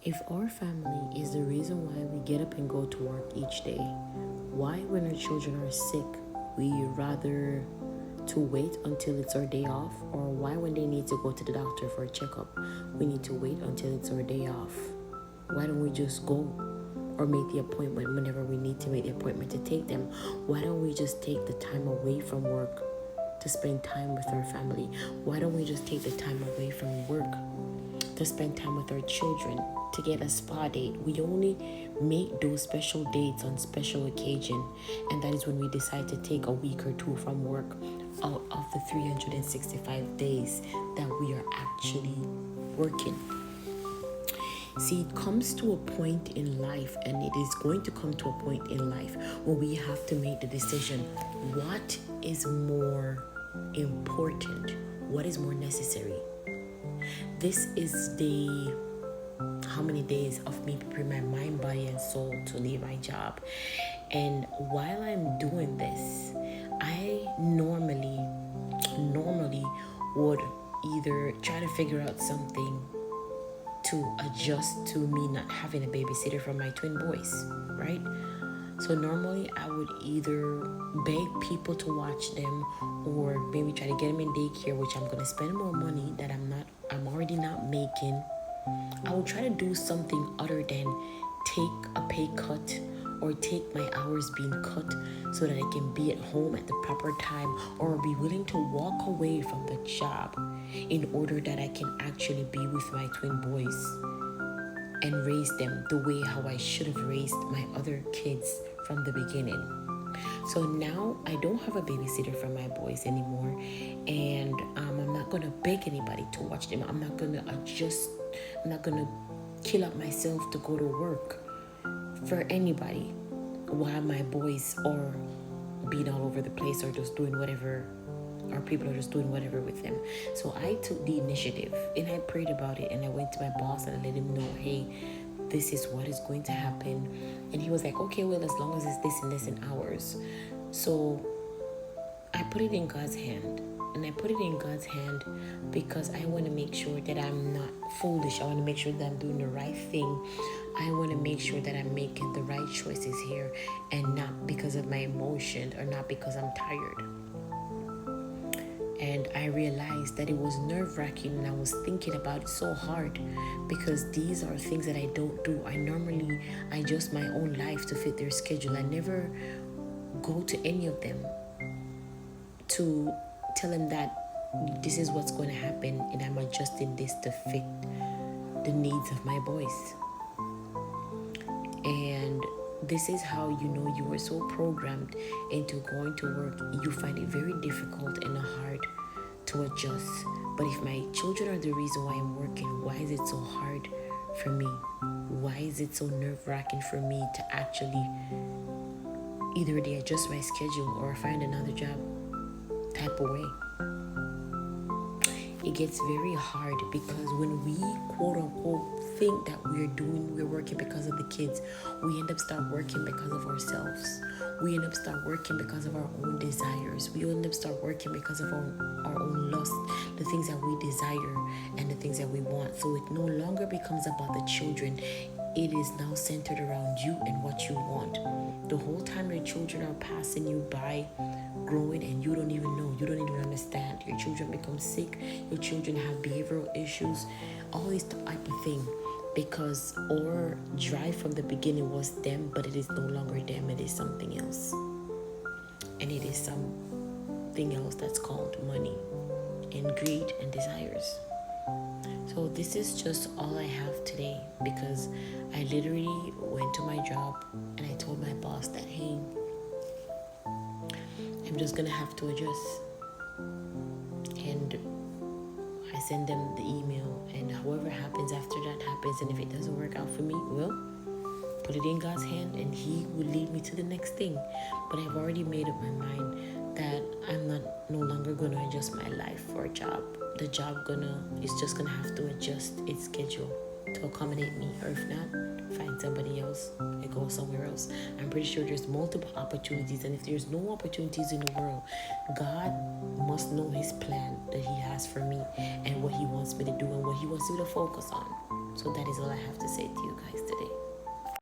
If our family is the reason why we get up and go to work each day, why, when our children are sick, we rather to wait until it's our day off? Or why, when they need to go to the doctor for a checkup, we need to wait until it's our day off? Why don't we just go or make the appointment whenever we need to make the appointment to take them? Why don't we just take the time away from work to spend time with our family? Why don't we just take the time away from work to spend time with our children, to get a spa date? We only make those special dates on special occasion, and that is when we decide to take a week or two from work out of the 365 days that we are actually working. See, it comes to a point in life, and it is going to come to a point in life where we have to make the decision: what is more important? What is more necessary? This is the how many days of me preparing my mind, body, and soul to leave my job. And while I'm doing this, I normally would either try to figure out something to adjust to me not having a babysitter for my twin boys, right? So normally I would either beg people to watch them, or maybe try to get them in daycare, which I'm gonna spend more money that I'm already not making. I will try to do something other than take a pay cut or take my hours being cut so that I can be at home at the proper time, or be willing to walk away from the job in order that I can actually be with my twin boys and raise them the way how I should have raised my other kids from the beginning. So now I don't have a babysitter for my boys anymore, and I'm not gonna beg anybody to watch them. I'm not gonna kill up myself to go to work for anybody while my boys are being all over the place, or just doing whatever, or people are just doing whatever with them. So I took the initiative, and I prayed about it, and I went to my boss and I let him know, hey, this is what is going to happen. And he was like, okay, well, as long as it's this and this in hours. So I put it in God's hand. And I put it in God's hand because I want to make sure that I'm not foolish. I want to make sure that I'm doing the right thing. I want to make sure that I'm making the right choices here, and not because of my emotion, or not because I'm tired. And I realized that it was nerve-wracking, and I was thinking about it so hard, because these are things that I don't do. I normally adjust my own life to fit their schedule. I never go to any of them to tell them that this is what's going to happen, and I'm adjusting this to fit the needs of my boys. And this is how you know you were so programmed into going to work. You find it very difficult and hard to adjust. But if my children are the reason why I'm working, why is it so hard for me? Why is it so nerve-wracking for me to actually either they adjust my schedule or find another job type of way? It gets very hard, because when we quote unquote think that we're working because of the kids, we end up start working because of ourselves. We end up start working because of our own desires. We end up start working because of our own lust, the things that we desire and the things that we want. So it no longer becomes about the children. It is now centered around you and what you want. The whole time your children are passing you by, growing, and you don't even know, you don't even understand. Your children become sick, your children have behavioral issues, all this type of thing, because our drive from the beginning was them, but it is no longer them, it is something else. And it is something else that's called money and greed and desires. So this is just all I have today, because I literally went to my job and I told my boss that, hey, I'm just gonna have to adjust. And I send them the email, and however happens after that happens. And if it doesn't work out for me, well, put it in God's hand, and He will lead me to the next thing. But I've already made up my mind that I'm no longer gonna adjust my life for a job. The job is just gonna have to adjust its schedule to accommodate me, or if not, find somebody else and go somewhere else. I'm pretty sure there's multiple opportunities, and if there's no opportunities in the world, God must know His plan that He has for me, and what He wants me to do, and what He wants me to focus on. So that is all I have to say to you guys today.